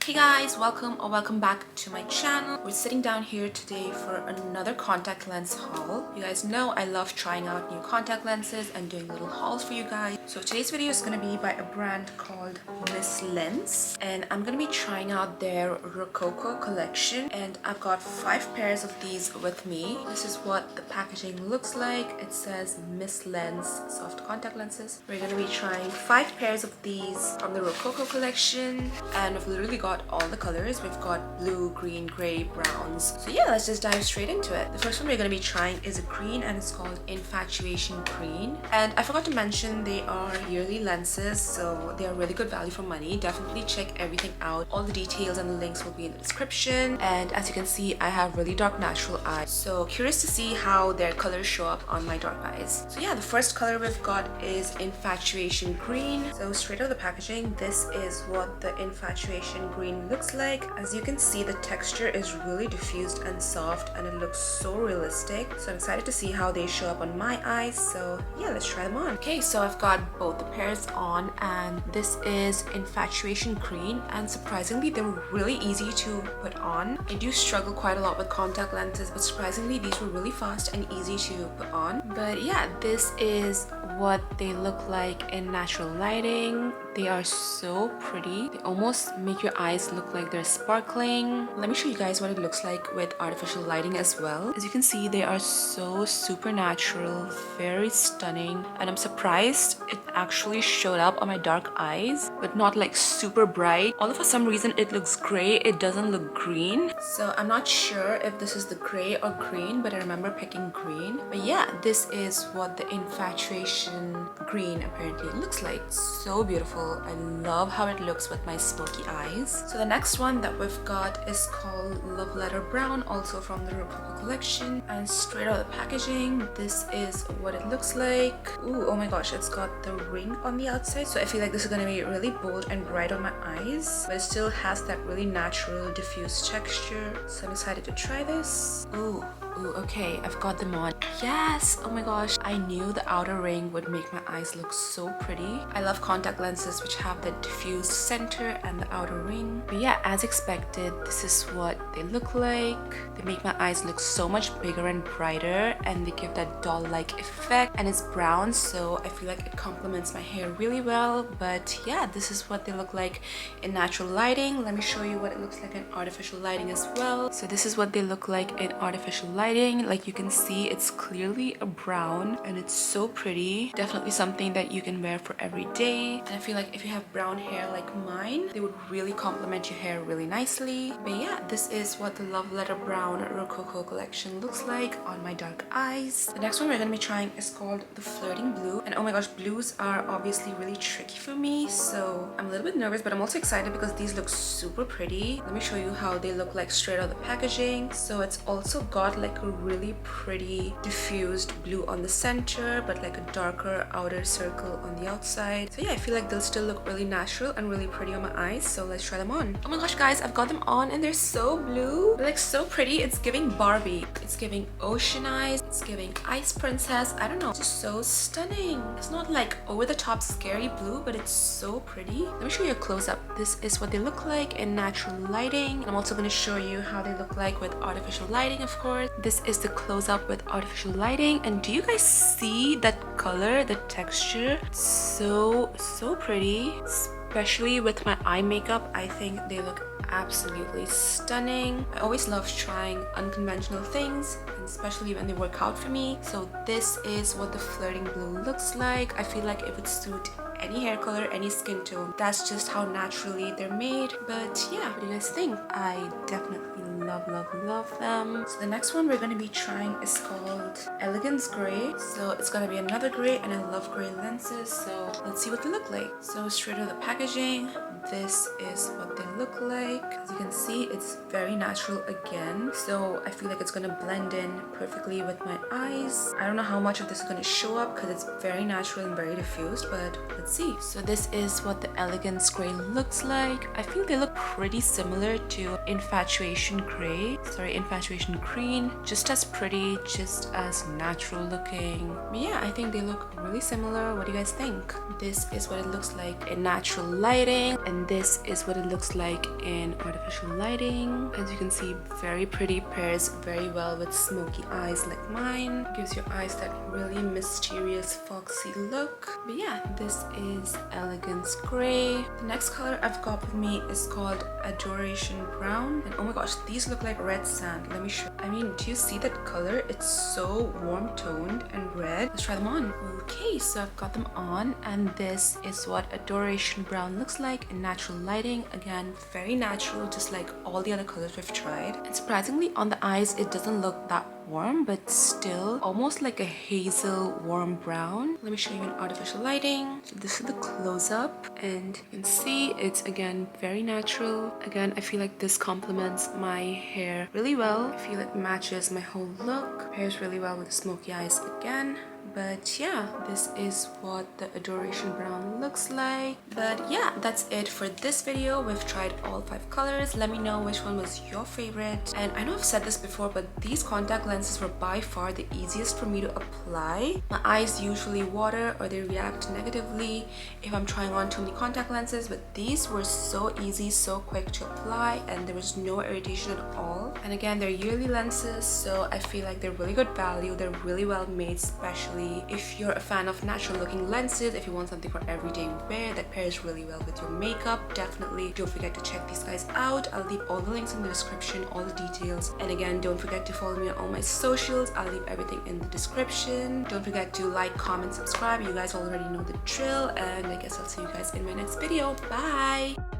Hey guys, welcome or welcome back to my channel. We're sitting down here today for another contact lens haul. You guys know I love trying out new contact lenses and doing little hauls for you guys. So today's video is going to be by a brand called Mislens, and I'm going to be trying out their Rococo collection, and I've got 5 pairs of these with me. This is what the packaging looks like. It says Mislens soft contact lenses. We're going to be trying 5 pairs of these from the Rococo collection, and we've literally got all the colors. We've got blue, green, gray, browns. So yeah, let's just dive straight into it. The first one we're going to be trying is a green, and it's called Infatuation Green. And I forgot to mention they are yearly lenses, so they are really good value for money. Definitely check everything out. All the details and the links will be in the description. And as you can see, I have really dark natural eyes, so curious to see how their colors show up on my dark eyes. So yeah, the first color we've got is Infatuation Green. So straight out of the packaging, this is what the Infatuation Green looks like. As you can see, the texture is really diffused and soft, and it looks so realistic. So I'm excited to see how they show up on my eyes. So yeah, let's try them on. Okay, so I've got both the pairs on, and this is Infatuation Green, and surprisingly they're really easy to put on. I do struggle quite a lot with contact lenses, but surprisingly these were really fast and easy to put on. But yeah, this is what they look like in natural lighting. They are so pretty. They almost make your eyes look like they're sparkling. Let me show you guys what it looks like with artificial lighting as well. As you can see, they are so super natural, very stunning, and I'm surprised it actually showed up on my dark eyes, but not like super bright. Although for some reason it looks gray, it doesn't look green. So I'm not sure if this is the gray or green, but I remember picking green. But yeah, this is what the Infatuation Green apparently looks like. So beautiful. I love how it looks with my smoky eyes. So the next one that we've got is called Love Letter Brown, also from the Rococo collection, and straight out of the packaging, this is what it looks like. Ooh, oh my gosh, it's got the ring on the outside, so I feel like this is going to be really bold and bright on my eyes, but it still has that really natural diffused texture. So I'm excited to try this. Ooh, okay, I've got them on. Yes, oh my gosh, I knew the outer ring would make my eyes look so pretty. I love contact lenses which have the diffused center and the outer ring. But yeah, as expected, this is what they look like. They make my eyes look so much bigger and brighter, and they give that doll-like effect, and it's brown, so I feel like it complements my hair really well. But yeah, this is what they look like in natural lighting. Let me show you what it looks like in artificial lighting as well. So this is what they look like in artificial lighting. Like you can see, it's clearly a brown, and it's so pretty. Definitely something that you can wear for every day. And I feel like if you have brown hair like mine, they would really complement your hair really nicely. But yeah, this is what the Love Letter Brown Rococo collection looks like on my dark eyes. The next one we're going to be trying is called the Flirting Blue, and oh my gosh, blues are obviously really tricky for me, so I'm a little bit nervous, but I'm also excited because these look super pretty. Let me show you how they look like straight out of the packaging. So it's also got like a really pretty diffused blue on the center, but like a darker outer circle on the outside. So yeah, I feel like they'll still look really natural and really pretty on my eyes. So let's try them on. Oh my gosh guys, I've got them on, and they're so blue. They're like so pretty. It's giving Barbie, it's giving ocean eyes, it's giving ice princess. I don't know, it's just so stunning. It's not like over the top scary blue, but it's so pretty. Let me show you a close-up. This is what they look like in natural lighting. I'm also going to show you how they look like with artificial lighting, of course. This is the close-up with artificial lighting, and do you guys see that color, the texture? It's so pretty, especially with my eye makeup. I think they look absolutely stunning. I always love trying unconventional things, and especially when they work out for me. So this is what the Flirting Blue looks like. I feel like it would suit any hair color, any skin tone. That's just how naturally they're made. But yeah, what do you guys think? I definitely love them. So the next one we're going to be trying is called Elegance Gray. So it's going to be another gray, and I love gray lenses, so let's see what they look like. So straight out of the packaging, this is what they look like. As you can see, it's very natural again, so I feel like it's going to blend in perfectly with my eyes. I don't know how much of this is going to show up because it's very natural and very diffused, but let's see. So this is what the Elegance Grey looks like. I feel they look pretty similar to Infatuation Green. Just as pretty, just as natural looking. But yeah, I think they look really similar. What do you guys think? This is what it looks like in natural lighting, and this is what it looks like in artificial lighting. As you can see, very pretty, pairs very well with smoky eyes like mine. Gives your eyes that really mysterious, foxy look. But yeah, this is Elegance Grey. The next color I've got with me is called Adoration Brown, and oh my gosh, these look like red sand. Let me show. I mean, do you see that color? It's so warm toned and red. Let's try them on. Okay, so I've got them on, and this is what Adoration Brown looks like in natural lighting. Again, very natural, just like all the other colors we've tried. And surprisingly, on the eyes, it doesn't look that warm, but still almost like a hazel warm brown. Let me show you in artificial lighting. So this is the close-up, and you can see it's again very natural. Again, I feel like this complements my hair really well. I feel it matches my whole look. Pairs really well with the smoky eyes again. But yeah, this is what the Adoration Brown looks like. But yeah, that's it for this video. We've tried all 5 colors. Let me know which one was your favorite. And I know I've said this before, but these contact lenses were by far the easiest for me to apply. My eyes usually water or they react negatively if I'm trying on too many contact lenses, but these were so easy, so quick to apply, and there was no irritation at all. And again, they're yearly lenses, so I feel like they're really good value. They're really well made, especially if you're a fan of natural looking lenses. If you want something for everyday wear that pairs really well with your makeup, definitely don't forget to check these guys out. I'll leave all the links in the description, all the details. And again, don't forget to follow me on all my socials. I'll leave everything in the description. Don't forget to like, comment, subscribe. You guys already know the drill, and I guess I'll see you guys in my next video. Bye!